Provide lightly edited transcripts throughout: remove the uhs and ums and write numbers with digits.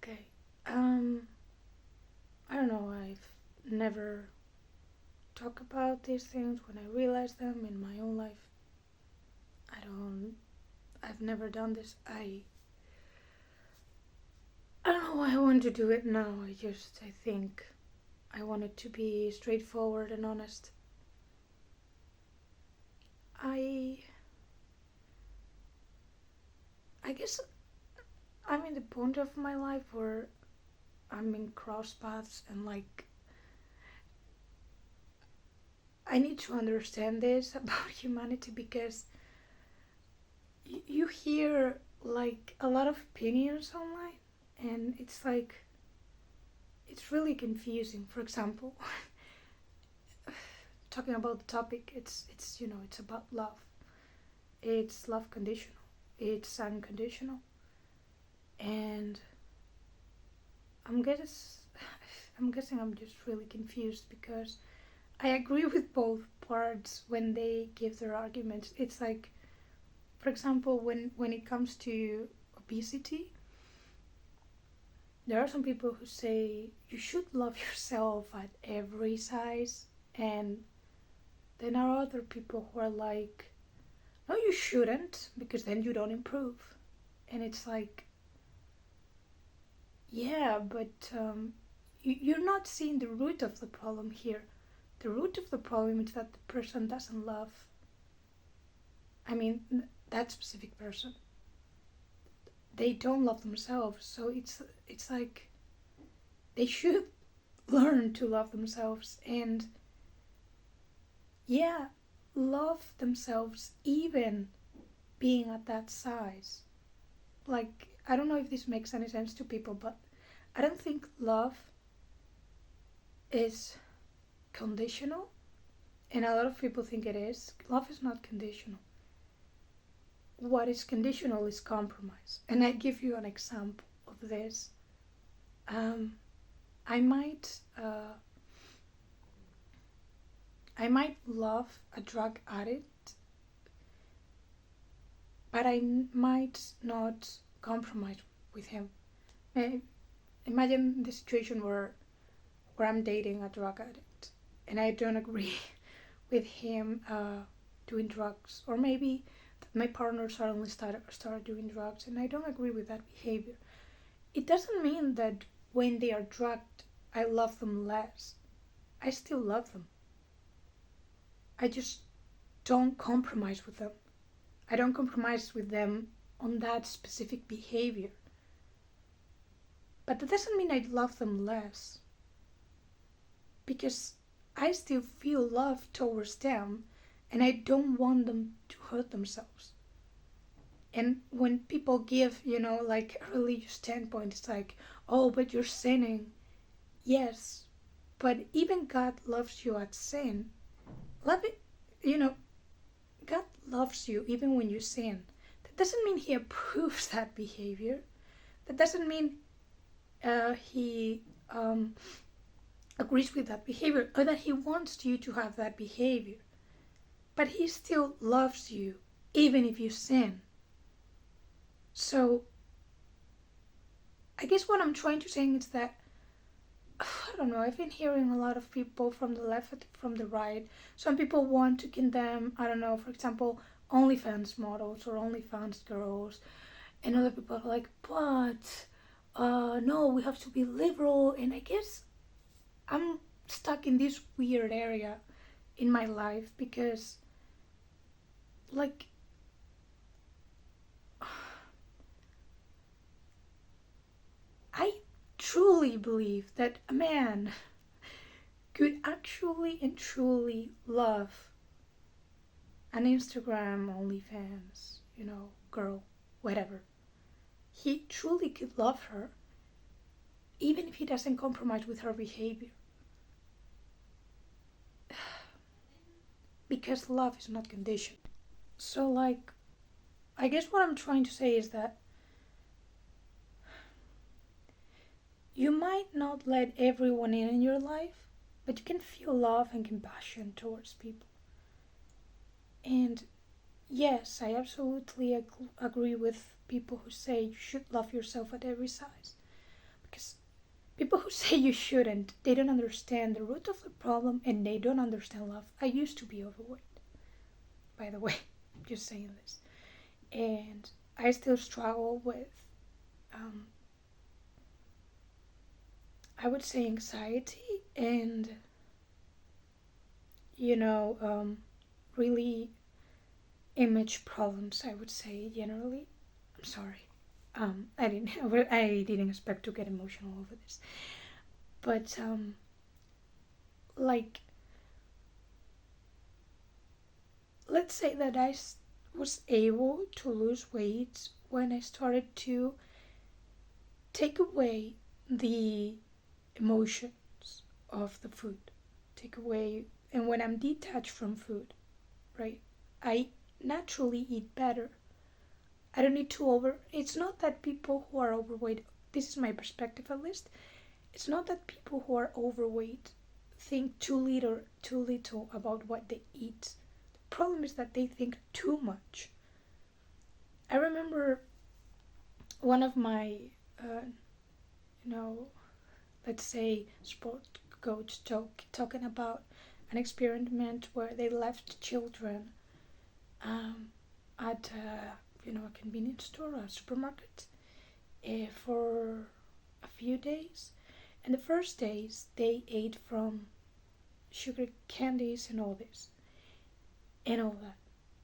Okay. Um, I don't know. I've never talked about these things when I realized them in my own life. I don't. I've never done this. I don't know why I want to do it now. I think I want it to be straightforward and honest. I. I guess I'm in the point of my life where I'm in cross paths and I need to understand this about humanity because you hear a lot of opinions online and it's really confusing. For example, talking about the topic, it's about love. It's love conditional. It's unconditional. And I'm guess I'm guessing I'm just really confused because I agree with both parts when they give their arguments. It's like, for example, when it comes to obesity, there are some people who say you should love yourself at every size, and then there are other people who are like, no, you shouldn't, because then you don't improve. And it's like, yeah, but you're not seeing the root of the problem here. The root of the problem is that the person doesn't love, I mean, that specific person. They don't love themselves, so it's like they should learn to love themselves and, yeah, love themselves even being at that size. Like, I don't know if this makes any sense to people, but I don't think love is conditional, and a lot of people think it is. Love is not conditional. What is conditional is compromise. And I give you an example of this. Um, I might I might love a drug addict, but I might not compromise with him. Imagine the situation where I'm dating a drug addict and I don't agree with him doing drugs, or maybe my partner suddenly started doing drugs and I don't agree with that behavior. It doesn't mean that when they are drugged, I love them less. I still love them. I just don't compromise with them. I don't compromise with them on that specific behavior. But that doesn't mean I love them less, because I still feel love towards them and I don't want them to hurt themselves. And when people give, like a religious standpoint, it's like, oh, but you're sinning. Yes, but even God loves you at sin. Love it, you know, God loves you even when you sin. That doesn't mean He approves that behavior. That doesn't mean He agrees with that behavior or that He wants you to have that behavior. But He still loves you even if you sin. So I guess what I'm trying to say is that, I don't know, I've been hearing a lot of people from the left, from the right. Some people want to condemn, I don't know, for example, OnlyFans models or OnlyFans girls. And other people are like, but no, we have to be liberal. And I guess I'm stuck in this weird area in my life because, like, I truly believe that a man could actually and truly love an Instagram OnlyFans, girl, whatever. He truly could love her even if he doesn't compromise with her behavior. Because love is not conditioned. So, I guess what I'm trying to say is that you might not let everyone in your life, but you can feel love and compassion towards people. And yes, I absolutely agree with people who say you should love yourself at every size. Because people who say you shouldn't, they don't understand the root of the problem and they don't understand love. I used to be overweight, by the way, just saying this. And I still struggle with, I would say, anxiety and, really image problems, I would say, generally. I'm sorry. I didn't expect to get emotional over this. But, like, let's say that I was able to lose weight when I started to take away the emotions of the food. Take away, and when I'm detached from food, right? I naturally eat better. I don't need to it's not that people who are overweight, this is my perspective at least, it's not that people who are overweight think too little about what they eat. The problem is that they think too much. I remember one of my, let's say, sport coach talking about an experiment where they left children at a convenience store or a supermarket for a few days. And the first days they ate from sugar candies and all this and all that.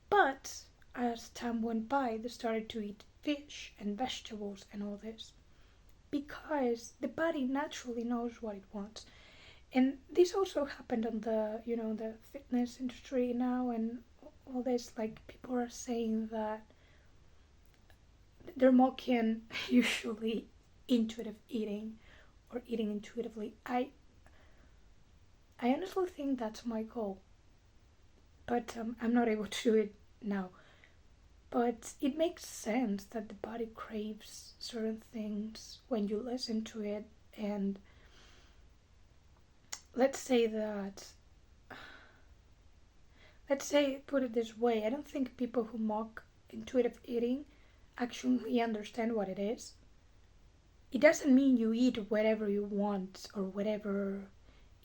But as time went by, they started to eat fish and vegetables and all this because the body naturally knows what it wants. And this also happened on the fitness industry now and all this. Like, people are saying that they're mocking usually intuitive eating or eating intuitively. I honestly think that's my goal, but I'm not able to do it now. But it makes sense that the body craves certain things when you listen to it. And let's put it this way, I don't think people who mock intuitive eating actually understand what it is. It doesn't mean you eat whatever you want or whatever.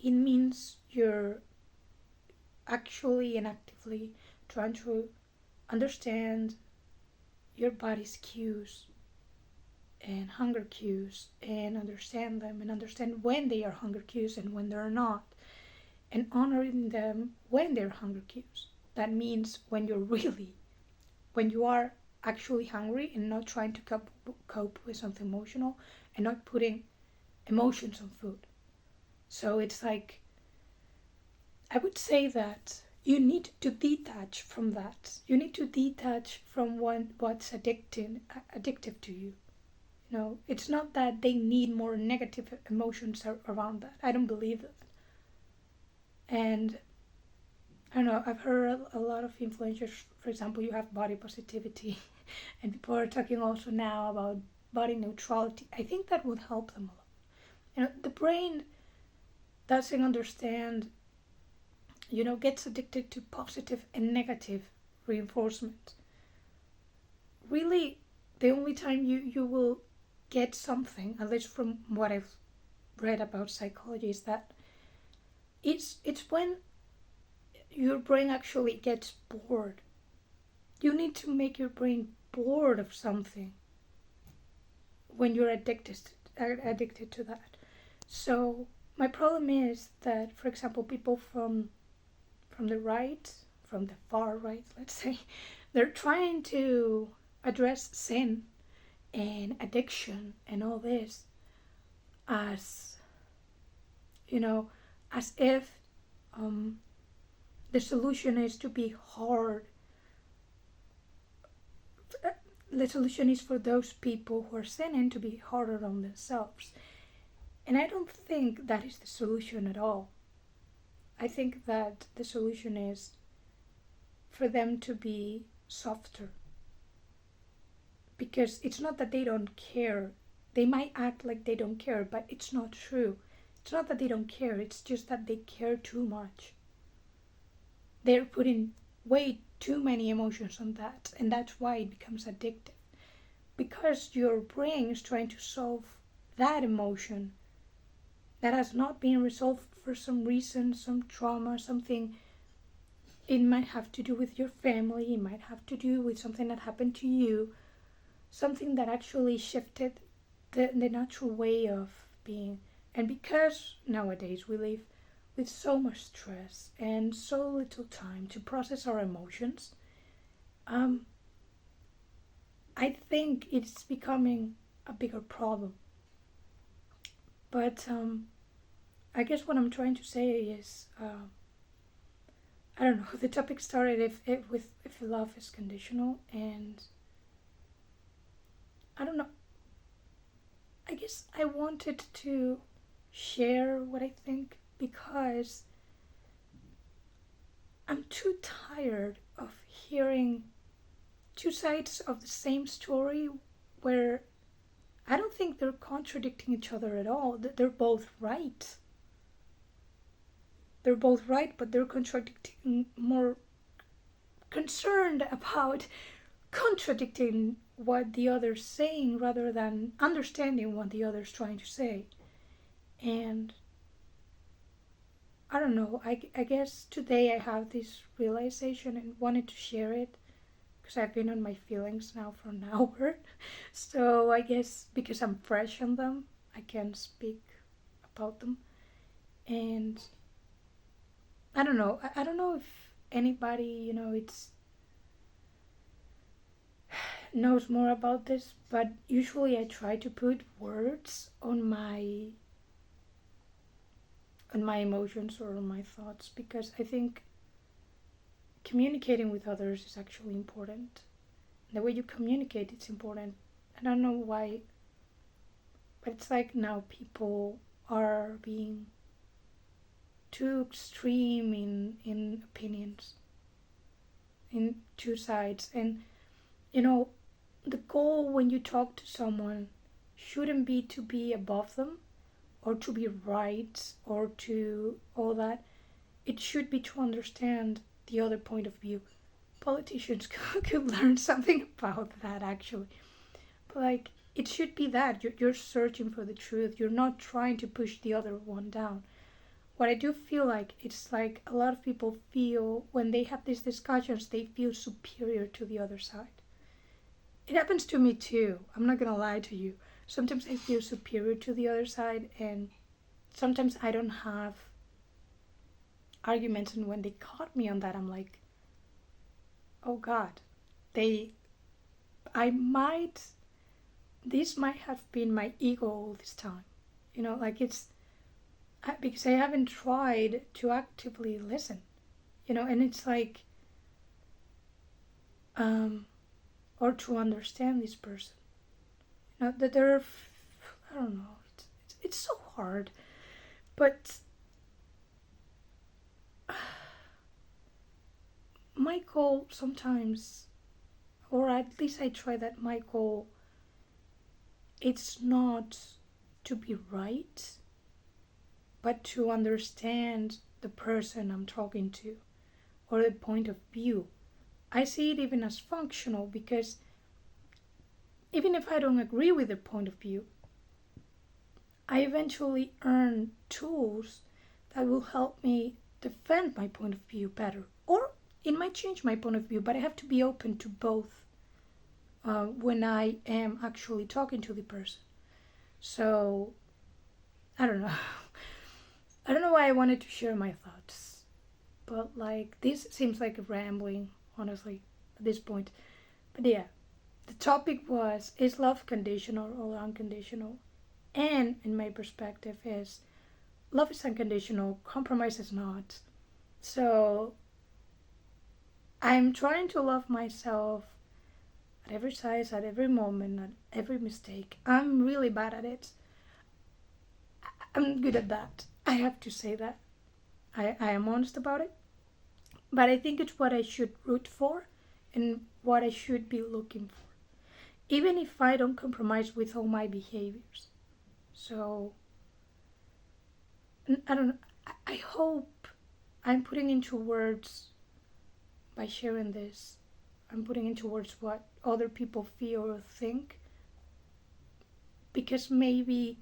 It means you're actually and actively trying to understand your body's cues and hunger cues and understand them and understand when they are hunger cues and when they're not, and honoring them when they're hunger cues. That means when you are actually hungry and not trying to cope with something emotional and not putting emotions on food. So it's like, I would say that you need to detach from that. You need to detach from what's addictive to you. It's not that they need more negative emotions around that. I don't believe it. And I don't know, I've heard a lot of influencers, for example, you have body positivity, and people are talking also now about body neutrality. I think that would help them a lot. The brain doesn't understand, gets addicted to positive and negative reinforcement. Really, the only time you will get something, at least from what I've read about psychology, is that it's when your brain actually gets bored. You need to make your brain bored of something when you're addicted to that. So my problem is that, for example, people from the right, from the far right, let's say, they're trying to address sin and addiction and all this as, as if the solution is to be hard. The solution is for those people who are sinning to be harder on themselves. And I don't think that is the solution at all. I think that the solution is for them to be softer. Because it's not that they don't care. They might act like they don't care, but it's not true. It's not that they don't care, it's just that they care too much. They're putting way too many emotions on that, and that's why it becomes addictive. Because your brain is trying to solve that emotion that has not been resolved for some reason, some trauma, something. It might have to do with your family, it might have to do with something that happened to you, something that actually shifted the natural way of being. And because nowadays we live with so much stress and so little time to process our emotions, um, I think it's becoming a bigger problem. But I guess what I'm trying to say is, I don't know. The topic started if love is conditional, and I don't know. I guess I wanted to share what I think because I'm too tired of hearing two sides of the same story where I don't think they're contradicting each other at all. They're both right. They're both right, but they're contradicting, more concerned about contradicting what the other's saying rather than understanding what the other's trying to say. And I don't know, I guess today I have this realization and wanted to share it because I've been on my feelings now for an hour. So I guess because I'm fresh on them, I can speak about them. And I don't know, I don't know if anybody, it's knows more about this, but usually I try to put words on my emotions or on my thoughts because I think communicating with others is actually important. The way you communicate, it's important. I don't know why, but it's like now people are being too extreme in opinions, in two sides. And, the goal when you talk to someone shouldn't be to be above them or to be right or to all that. It should be to understand the other point of view. Politicians could learn something about that actually. But like, it should be that you're searching for the truth. You're not trying to push the other one down. What I do feel like, it's like a lot of people feel when they have these discussions, they feel superior to the other side. It happens to me too. I'm not gonna lie to you. Sometimes I feel superior to the other side, and sometimes I don't have arguments. And when they caught me on that, I'm like, oh God, they, I might, this might have been my ego all this time. Like it's, because I haven't tried to actively listen, and it's like, or to understand this person. That there are, I don't know, it's so hard, but my goal sometimes, or at least I try that my goal, it's not to be right, but to understand the person I'm talking to or the point of view. I see it even as functional because even if I don't agree with their point of view, I eventually earn tools that will help me defend my point of view better. Or it might change my point of view, but I have to be open to both when I am actually talking to the person. So, I don't know. I don't know why I wanted to share my thoughts, but like this seems like a rambling, honestly, at this point. But yeah, the topic was, is love conditional or unconditional? And in my perspective is, love is unconditional, compromise is not. So I'm trying to love myself at every size, at every moment, at every mistake. I'm really bad at it. I'm good at that. I have to say that. I am honest about it. But I think it's what I should root for and what I should be looking for. Even if I don't compromise with all my behaviors. So, I don't know. I hope I'm putting into words, by sharing this, I'm putting into words what other people feel or think. Because maybe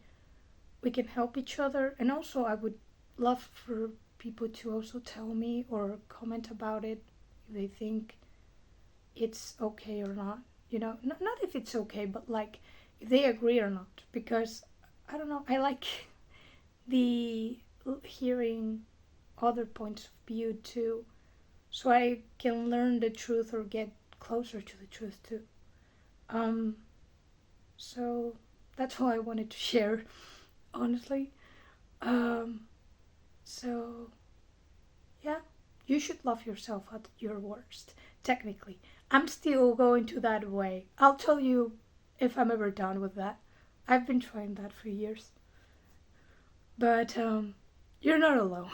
we can help each other. And also, I would love for people to also tell me or comment about it if they think it's okay or not. Not if it's okay, but like if they agree or not. Because I don't know, I like the hearing other points of view too, so I can learn the truth or get closer to the truth too. Um, so that's all I wanted to share, honestly. Um, so yeah, you should love yourself at your worst. Technically, I'm still going to that way. I'll tell you if I'm ever done with that. I've been trying that for years, but you're not alone.